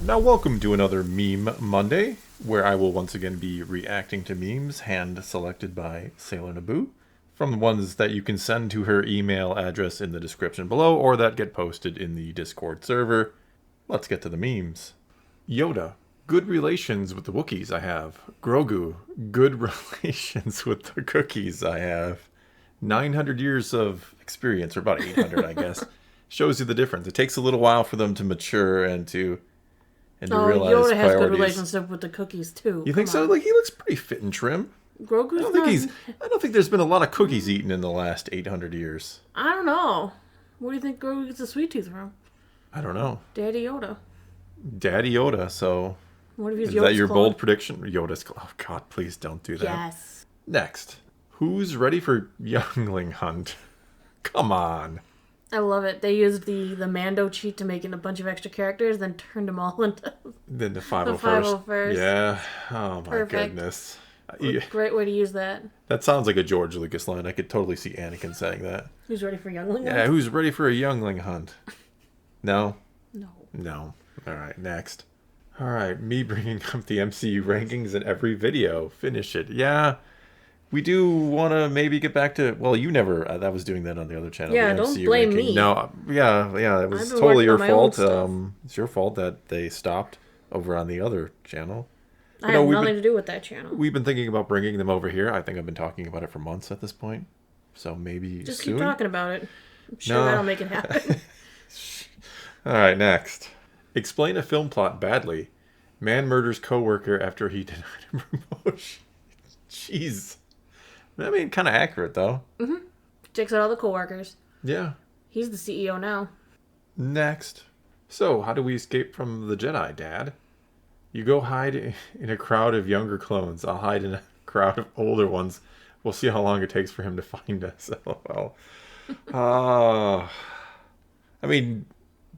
Now welcome to another Meme Monday, where I will once again be reacting to memes hand-selected by Sailor Naboo, from the ones that you can send to her email address in the description below, or that get posted in the Discord server. Let's get to the memes. Yoda. Good relations with the Wookiees I have. Grogu. Good relations with the cookies I have. 900 years of experience, or about 800 I guess, shows you the difference. It takes a little while for them to mature and to realize Yoda has priorities. good relationship with the cookies too. You think so? Like, he looks pretty fit and trim. Grogu's I don't think there's been a lot of cookies eaten in the last 800 years. I don't know. Where do you think Grogu gets a sweet tooth from? I don't know. Daddy Yoda. Daddy Yoda, so... What if he's Is Yoda's that your clone? bold prediction? Yoda's clone. Oh, God, please don't do that. Yes. Next. Who's ready for Youngling Hunt? Come on. I love it. They used the Mando cheat to make in a bunch of extra characters, then turned them all into Then the 501st. the 501st. Yeah. Oh, my Perfect. goodness. Great way to use that. That sounds like a George Lucas line. I could totally see Anakin saying that. Who's ready for Youngling? Yeah, who's ready for a Youngling Hunt? No? No. No. All right, next. All right, me bringing up the MCU rankings in every video. Finish it. Yeah, we do want to maybe get back to... Well, you never... that was doing that on the other channel. Yeah, the don't MCU blame ranking. me. No, yeah, it was I've been totally your working on my own fault. stuff. It's your fault that they stopped over on the other channel. I have nothing to do with that channel. We've been thinking about bringing them over here. I think I've been talking about it for months at this point. So maybe Just soon. keep talking about it. I'm sure No. that'll make it happen. All right, next. Explain a film plot badly. Man murders coworker after he denied him promotion. Jeez. I mean, kind of accurate, though. Mm-hmm. Takes out all the coworkers. Yeah. He's the CEO now. Next. So, how do we escape from the Jedi, Dad? You go hide in a crowd of younger clones. I'll hide in a crowd of older ones. We'll see how long it takes for him to find us. LOL. I mean,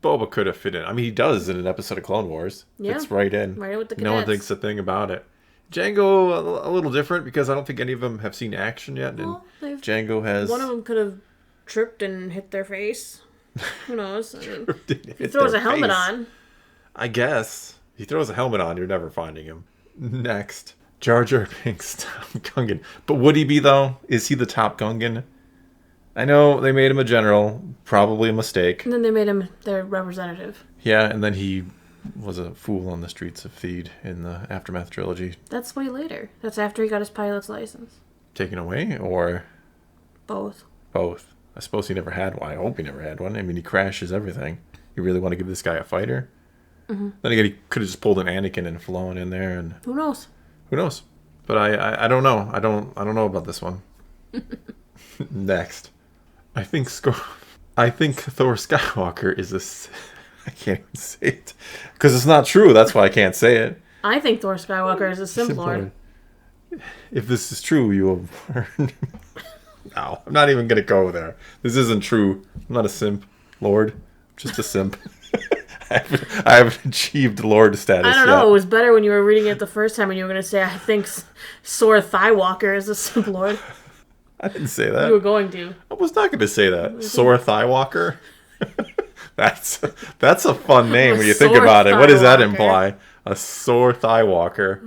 Boba could have fit in. I mean, he does in an episode of Clone Wars. Yeah. Fits right in. Right with the No one cadets. thinks a thing about it. Django, a little different because I don't think any of them have seen action yet. And Well, Django has... One of them could have tripped and hit their face. Who knows? I mean, He he throws a helmet on. I guess. He throws a helmet on, you're never finding him. Next. Jar Binks Top Gungan. But would he be, though? Is he the top Gungan? I know they made him a general. Probably a mistake. And then they made him their representative. Yeah, and then he was a fool on the streets of Theed in the Aftermath trilogy. That's way later. That's after he got his pilot's license. Taken away, or Both. both? I suppose he never had one. I hope he never had one. I mean, he crashes everything. You really want to give this guy a fighter? Mm-hmm. Then again, he could have just pulled an Anakin and flown in there, and Who knows? who knows? But I don't know. I don't know about this one. Next, I think Thor Skywalker is I can't even say it because it's not true. That's why I can't say it. I think Thor Skywalker is a Sith Lord. If this is true, you will burn. No, I'm not even gonna go there. This isn't true. I'm not a simp, Lord. I'm just a simp. I haven't achieved Lord status I don't yet. know. It was better when you were reading it the first time and you were going to say, I think Sora Thigh-Walker is a Sith Lord. I didn't say that. You were going to. I was not going to say that. Sora Thigh-Walker? That's a fun name when you think Sore about it. What does that Thigh-Walker. imply? A sore Thigh-Walker.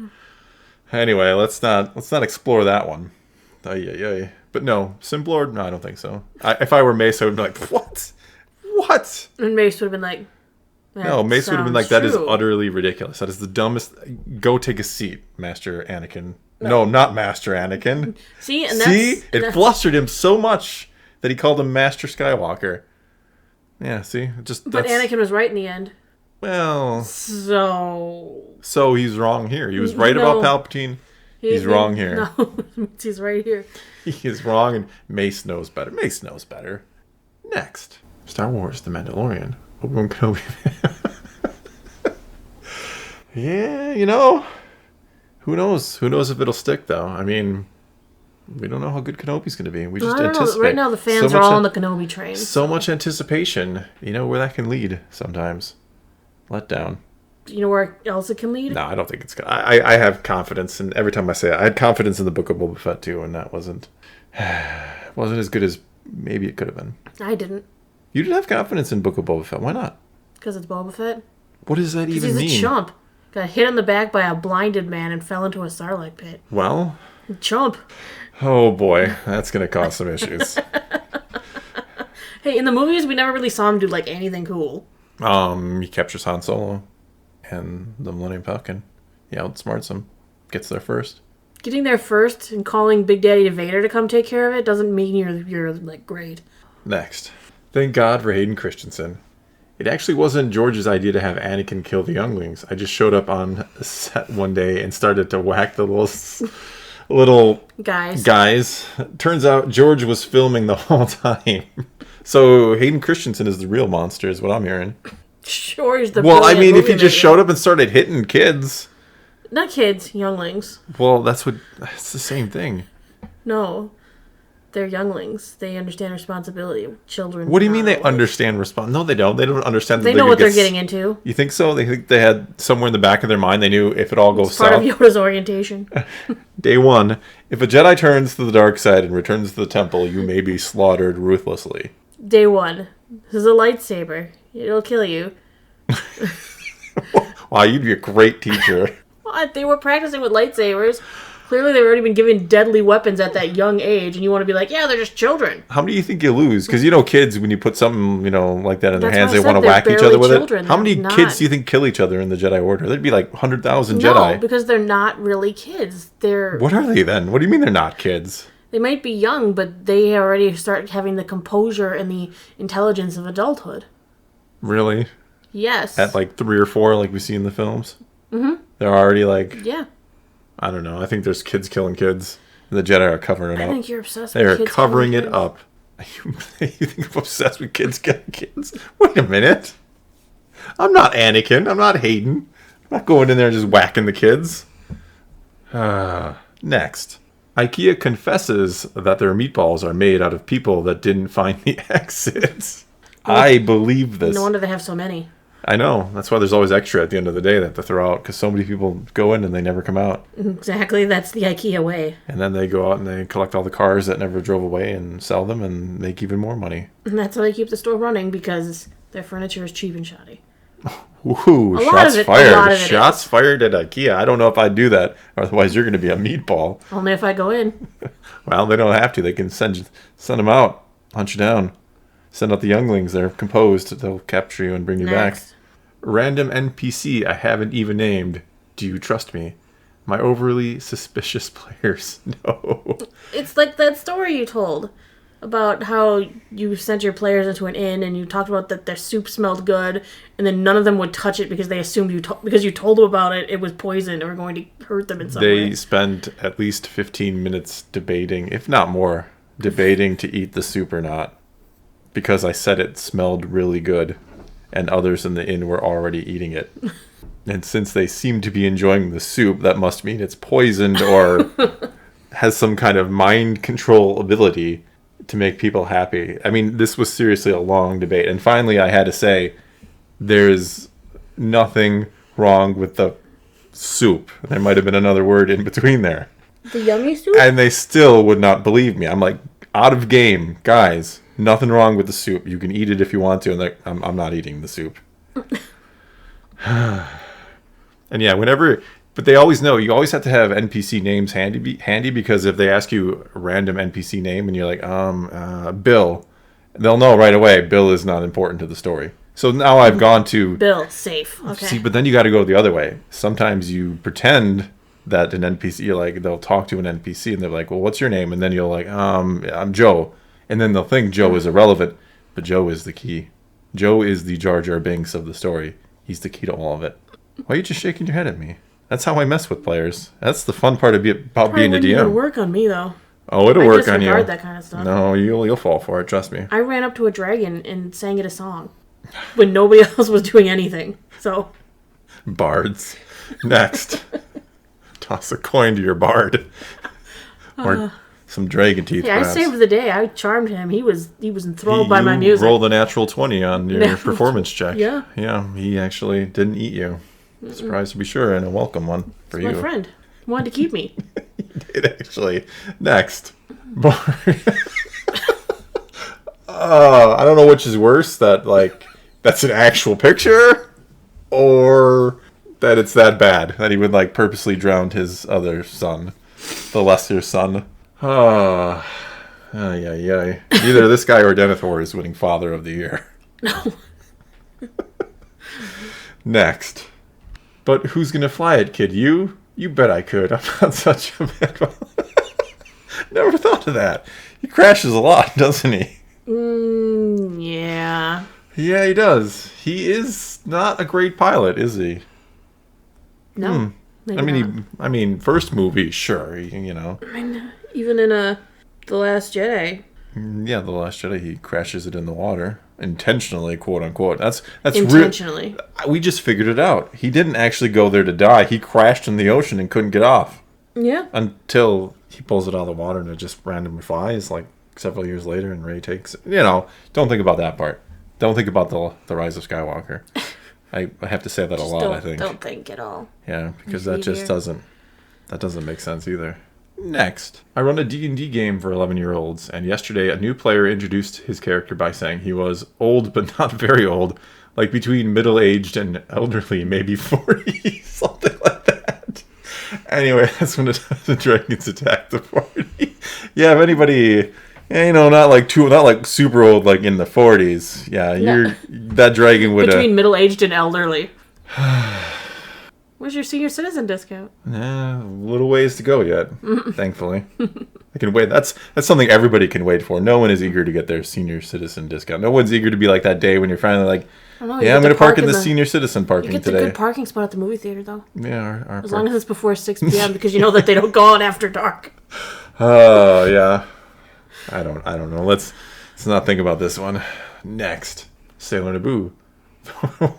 Anyway, let's not explore that one. Ay. But no, Simp Lord? No, I don't think so. If I were Mace, I would be like, what? What? And Mace would have been like, No, Mace would have been like, that is true. utterly ridiculous. That is the dumbest. Go take a seat, Master Anakin. No, not Master Anakin. See? And See? It that's flustered him so much that he called him Master Skywalker. Yeah, see? But That's, Anakin was right in the end. well, So he's wrong here. He was right No. about Palpatine. He's wrong here. No, he's right here. He is wrong, and Mace knows better. Mace knows better. Next. Star Wars, The Mandalorian. Obi-Wan Kenobi. Yeah, who knows? Who knows if it'll stick, though? I mean, we don't know how good Kenobi's going to be. We just I don't know. anticipate. Right now, the fans so are much all on the Kenobi train. So much anticipation. You know where that can lead sometimes. Let down. You know where else it can lead? No, I don't think it's good. I have confidence, and every time I say it, I had confidence in the Book of Boba Fett, too, and that wasn't as good as maybe it could have been. I didn't. You didn't have confidence in Book of Boba Fett. Why not? Because it's Boba Fett. What does that even mean? He's a chump. Got hit on the back by a blinded man and fell into a Sarlacc pit. Well... Chump. Oh boy, that's going to cause some issues. Hey, in the movies, we never really saw him do, like, anything cool. He captures Han Solo and the Millennium Falcon. He outsmarts him. Gets there first. Getting there first and calling Big Daddy Vader to come take care of it doesn't mean you're like, great. Next. Thank God for Hayden Christensen. It actually wasn't George's idea to have Anakin kill the younglings. I just showed up on set one day and started to whack the little guys. Turns out George was filming the whole time. So Hayden Christensen is the real monster, is what I'm hearing. Sure, he's the Well, I mean, if he just showed up and started hitting kids. Not kids, younglings. Well, that's the same thing. No. They're younglings. They understand responsibility. Children. What do you mean they understand No, they don't. They don't understand. They know what they're getting into. You think so? They think they had somewhere in the back of their mind. They knew if it all goes south. Part of Yoda's orientation. Day 1. If a Jedi turns to the dark side and returns to the temple, you may be slaughtered ruthlessly. Day 1. This is a lightsaber. It'll kill you. Wow, you'd be a great teacher. What? They were practicing with lightsabers. Clearly, they've already been given deadly weapons at that young age, and you want to be like, yeah, they're just children. How many do you think you lose? Because, kids, when you put something, like that in their hands, they want to they're whack each other with children. it. How many kids do you think kill each other in the Jedi Order? There'd be like 100,000 No, Jedi. because they're not really kids. What are they then? What do you mean they're not kids? They might be young, but they already start having the composure and the intelligence of adulthood. Really? Yes. At like 3 or 4, like we see in the films? Mm-hmm. They're already like... Yeah. I don't know. I think there's kids killing kids. The Jedi are covering it up. I think you're obsessed with kids. They're covering it up. You think I'm obsessed with kids killing kids? Wait a minute. I'm not Anakin. I'm not Hayden. I'm not going in there and just whacking the kids. Next. IKEA confesses that their meatballs are made out of people that didn't find the exits. I believe this. No wonder they have so many. I know. That's why there's always extra at the end of the day that they throw out, because so many people go in and they never come out. Exactly. That's the IKEA way. And then they go out and they collect all the cars that never drove away and sell them and make even more money. And that's how they keep the store running, because their furniture is cheap and shoddy. Ooh, shots fired. Shots fired at IKEA. I don't know if I'd do that. Otherwise, you're going to be a meatball. Only if I go in. Well, they don't have to. They can send them out, hunt you down. Send out the younglings. They're composed. They'll capture you and bring you back. Random NPC I haven't even named. Do you trust me? My overly suspicious players. No. It's like that story you told about how you sent your players into an inn and you talked about that their soup smelled good, and then none of them would touch it because they assumed because you told them about it was poisoned or going to hurt them in some way. They spent at least 15 minutes debating, if not more, debating to eat the soup or not, because I said it smelled really good. And others in the inn were already eating it. And since they seem to be enjoying the soup, that must mean it's poisoned or has some kind of mind control ability to make people happy. I mean, this was seriously a long debate. And finally, I had to say, there's nothing wrong with the soup. There might have been another word in between there. The yummy soup? And they still would not believe me. I'm like, out of game, guys. Nothing wrong with the soup. You can eat it if you want to. And like, I'm not eating the soup. And yeah, but they always know. You always have to have NPC names handy because if they ask you a random NPC name and you're like, Bill, they'll know right away Bill is not important to the story. So now I've gone to... Bill, safe. Okay. See, but then you got to go the other way. Sometimes you pretend that an NPC, they'll talk to an NPC and they're like, well, what's your name? And then you're like, I'm Joe. And then they'll think Joe is irrelevant, but Joe is the key. Joe is the Jar Jar Binks of the story. He's the key to all of it. Why are you just shaking your head at me? That's how I mess with players. That's the fun part about being a DM. It'll work on me, though. Oh, it'll work on you. I disregard that kind of stuff. No, you'll fall for it. Trust me. I ran up to a dragon and sang it a song when nobody else was doing anything. So, bards. Next, toss a coin to your bard, or some dragon teeth. Yeah, perhaps. I saved the day. I charmed him. He was enthralled by my music. Rolled a natural 20 on your performance check. Yeah. Yeah, he actually didn't eat you. Surprised to be sure, and a welcome one for you. My friend wanted to keep me. He did actually. Next. I don't know which is worse. That's an actual picture, or that it's that bad that he would like purposely drown his other son, the lesser son. Ay. Either this guy or Denethor is winning Father of the Year. No. Next. But who's gonna fly it, kid? You? You bet I could. I'm not such a bad Never thought of that. He crashes a lot, doesn't he? Yeah. Yeah, he does. He is not a great pilot, is he? No. I mean, first movie, sure, you know. I mean, even in The Last Jedi. Yeah, The Last Jedi, he crashes it in the water. Intentionally, quote unquote. That's intentionally. We just figured it out. He didn't actually go there to die. He crashed in the ocean and couldn't get off. Yeah. Until he pulls it out of the water and it just randomly flies, like several years later, and Rey takes it. You know, don't think about that part. Don't think about the Rise of Skywalker. I have to say that a lot, I think. Don't think at all. Yeah, because that just doesn't make sense either. Next, I run a D&D game for 11-year-olds, and yesterday a new player introduced his character by saying he was old but not very old, like between middle-aged and elderly, maybe 40, something like that. Anyway, that's when the dragons attack the party. Yeah, if anybody, you know, not like super old, like in the 40s. Yeah, that dragon would between middle-aged and elderly. Where's your senior citizen discount? A little ways to go yet, thankfully. I can wait. That's something everybody can wait for. No one is eager to get their senior citizen discount. No one's eger to be like that day when you're finally like, I'm going to park in the senior citizen parking today. You get the good parking spot at the movie theater, though. Yeah, as long as it's before 6 p.m. because you know that they don't go out after dark. Oh, yeah. I don't know. Let's not think about this one. Next, Sailor Naboo.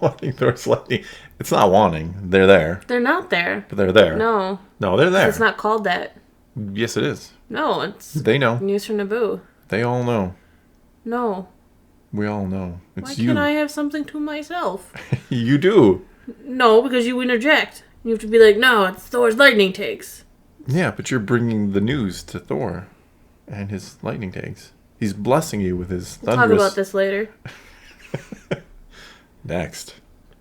Wanting Thor's lightning. It's not wanting. They're there. They're not there. But they're there. No, they're there. It's not called that. Yes, it is. No, it's... They know. News from Naboo. They all know. No. We all know. It's Why can't I have something to myself? You do. No, because you interject. You have to be like, no, it's Thor's lightning takes. Yeah, but you're bringing the news to Thor and his lightning takes. He's blessing you with his thunderous... We'll talk about this later. Next.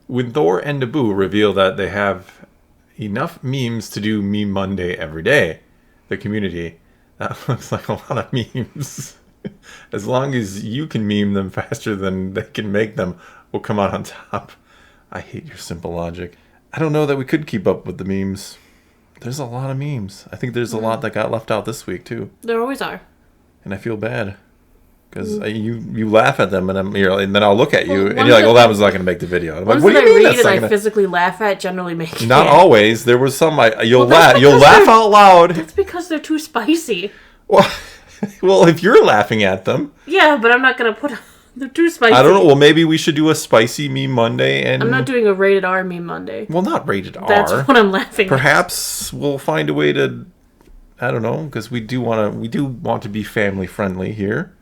When Thor and Naboo reveal that they have enough memes to do Meme Monday every day, the community, that looks like a lot of memes. As long as you can meme them faster than they can make them, we'll come out on top. I hate your simple logic. I don't know that we could keep up with the memes. There's a lot of memes. I think there's a lot that got left out this week, too. There always are. And I feel bad. Because you laugh at them, and then I'll look at you, and you're like, "Well, that was not going to make the video." I'm like, "What do you mean that's not gonna... I physically laugh at generally make it. Not always. There was some you'll laugh out loud. That's because they're too spicy. Well, if you're laughing at them, yeah, but I'm not going to put. They're too spicy. I don't know. Well, maybe we should do a spicy Meme Monday, and I'm not doing a rated R Meme Monday. Well, not rated R. That's what I'm laughing. Perhaps we'll find a way to. I don't know, because we do want to be family friendly here,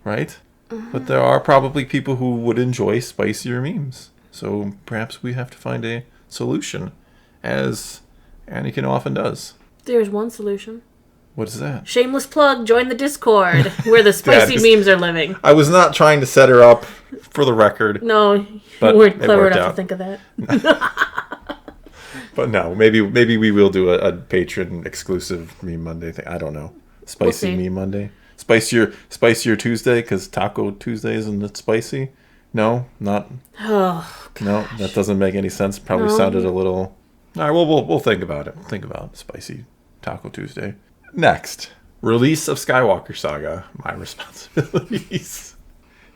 right? But there are probably people who would enjoy spicier memes. So perhaps we have to find a solution, as Anakin often does. There's one solution. What is that? Shameless plug, join the Discord, where the spicy memes are living. I was not trying to set her up, for the record. No, you weren't clever enough to think of that. But no, maybe we will do a Patreon exclusive Meme Monday thing. I don't know. Spicy Meme Monday? Spicier Tuesday, because Taco Tuesday isn't it spicy? No, not. Oh, gosh. No, that doesn't make any sense. Probably sounded a little. All right, well, we'll think about it. Think about spicy Taco Tuesday. Next, release of Skywalker Saga. My responsibilities.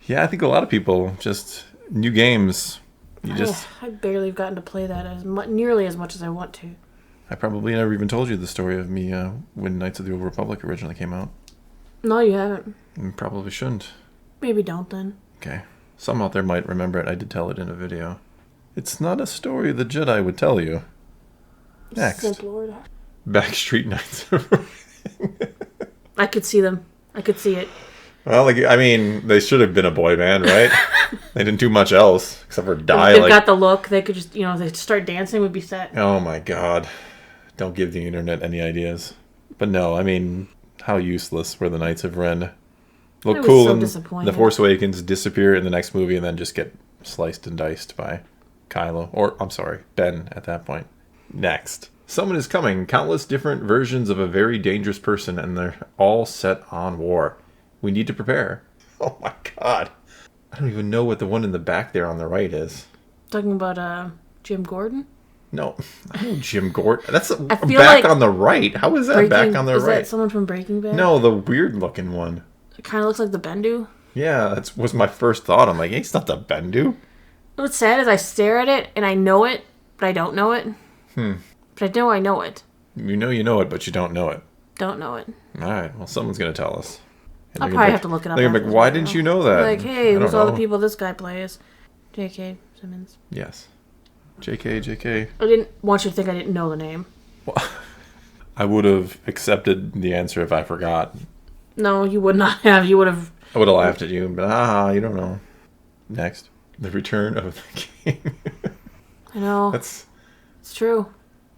Yeah, I think a lot of people just new games. I barely have gotten to play that nearly as much as I want to. I probably never even told you the story of me when Knights of the Old Republic originally came out. No, you haven't. Probably shouldn't. Maybe don't then. Okay. Some out there might remember it. I did tell it in a video. It's not a story the Jedi would tell you. Next. Simple. Backstreet Knights. I could see them. I could see it. Well, they should have been a boy band, right? They didn't do much else except for die. They've got the look. They could just, they start dancing, would be set. Oh my God! Don't give the internet any ideas. But no, how useless were the Knights of Ren? Look cool in The Force Awakens, disappear in the next movie, and then just get sliced and diced by Kylo. Or, I'm sorry, Ben at that point. Next. Someone is coming. Countless different versions of a very dangerous person, and they're all set on war. We need to prepare. Oh my god. I don't even know what the one in the back there on the right is. Talking about Jim Gordon? No, I know Jim Gordon. That's back like on the right. How is that back on the right? Is that someone from Breaking Bad? No, the weird looking one. It kind of looks like the Bendu. Yeah, that was my first thought. I'm like, hey, it's not the Bendu. What's sad is I stare at it and I know it, but I don't know it. But I know it. You know it, but you don't know it. Don't know it. All right, well, someone's going to tell us. I'll probably have to look it up. They're like, why didn't you know that? Like, hey, who's all the people this guy plays? J.K. Simmons. Yes. JK. I didn't want you to think I didn't know the name. Well, I would have accepted the answer if I forgot. No, you would not have. You would have... I would have laughed at you, but you don't know. Next. The Return of the King. I know. It's true.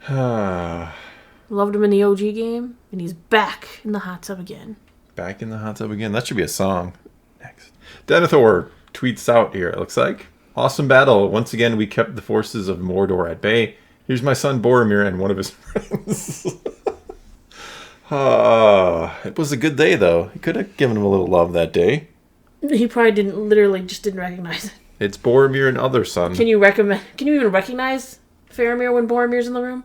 Loved him in the OG game, and he's back in the hot tub again. Back in the hot tub again. That should be a song. Next. Denethor tweets out here, it looks like. Awesome battle. Once again, we kept the forces of Mordor at bay. Here's my son Boromir and one of his friends. It was a good day, though. He could have given him a little love that day. He probably didn't recognize it. It's Boromir and other son. Can you even recognize Faramir when Boromir's in the room?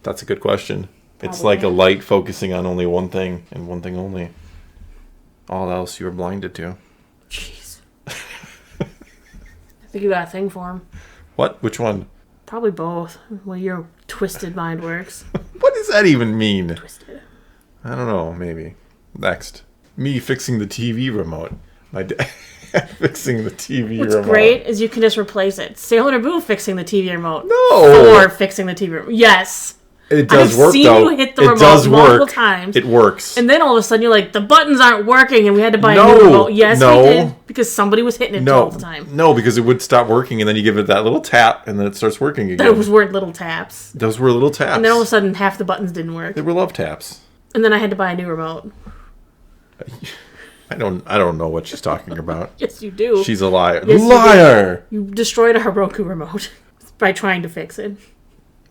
That's a good question. Probably. It's like a light focusing on only one thing and one thing only. All else you are blinded to. Jeez. I think you got a thing for him. What? Which one? Probably both. Well, your twisted mind works. What does that even mean? Twisted. I don't know. Maybe. Next. Me fixing the TV remote. My dad fixing the TV remote. What's great is you can just replace it. Sailor Naboo fixing the TV remote. No! Thor fixing the TV remote. Yes! It does I've work, seen though. you hit the It remote does multiple work. times. It works. And then all of a sudden you're like, the buttons aren't working and we had to buy a new remote. Yes, we did. Because somebody was hitting it all the time. No, because it would stop working and then you give it that little tap and then it starts working again. Those weren't little taps. Those were little taps. And then all of a sudden half the buttons didn't work. They were love taps. And then I had to buy a new remote. I don't know what she's talking about. Yes, you do. She's a liar. Yes, Liar! You destroyed a Heroku remote by trying to fix it.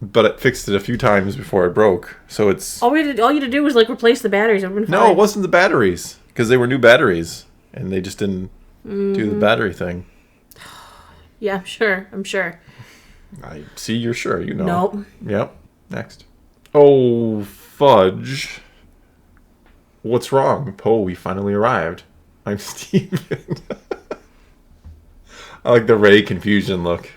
But it fixed it a few times before it broke. So it's... All you had to do was replace the batteries. It would've been No, fine. it wasn't the batteries. Because they were new batteries. And they just didn't do the battery thing. Yeah, I'm sure. I see you're sure. You know. Nope. Yep. Next. Oh, fudge. What's wrong? Poe, we finally arrived. I'm Stephen. I like the Ray confusion look.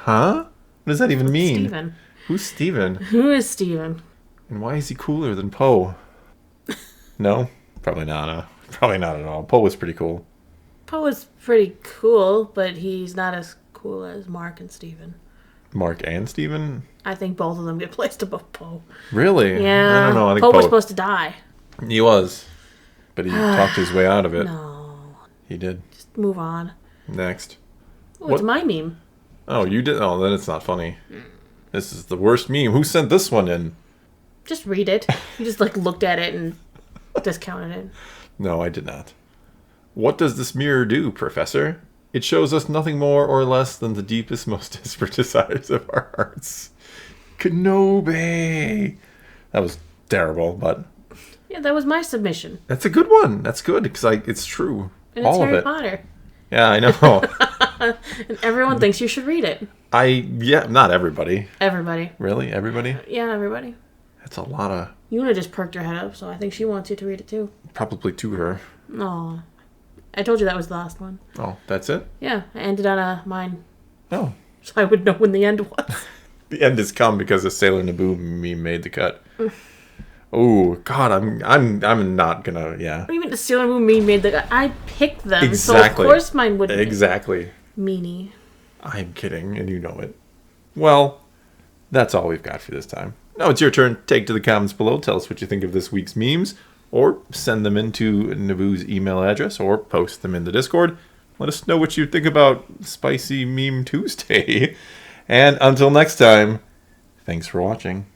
Huh? What does that even mean? Steven. Who's Steven? Who is Steven? And why is he cooler than Poe? No? Probably not. Probably not at all. Poe was pretty cool. Poe is pretty cool, but he's not as cool as Mark and Steven. Mark and Steven? I think both of them get placed above Poe. Really? Yeah. I don't know. I think Poe was supposed to die. He was. But he talked his way out of it. No. He did. Just move on. Next. Oh, it's my meme. Oh, you did? Oh, then it's not funny. This is the worst meme. Who sent this one in? Just read it. You just looked at it and discounted it. No, I did not. What does this mirror do, Professor? It shows us nothing more or less than the deepest, most desperate desires of our hearts. Kenobi! That was terrible, but... Yeah, that was my submission. That's a good one. That's good, because it's true. And it's all Harry of it. Potter. Yeah, I know. And everyone thinks you should read it. Not everybody. Everybody. Really? Everybody? Yeah, everybody. That's a lot of... Una just perked her head up, so I think she wants you to read it too. Probably to her. No. I told you that was the last one. Oh, that's it? Yeah, I ended on mine. Oh. So I would know when the end was. The end has come because the Sailor Naboo meme made the cut. Oh God, I'm not gonna. Yeah. What do you mean the Sailor Moon meme made the? I picked them, Exactly. so of course mine would. Exactly. Meanie. I'm kidding, and you know it. Well, that's all we've got for this time. Now it's your turn. Take to the comments below. Tell us what you think of this week's memes, or send them into Naboo's email address, or post them in the Discord. Let us know what you think about Spicy Meme Tuesday. And until next time, thanks for watching.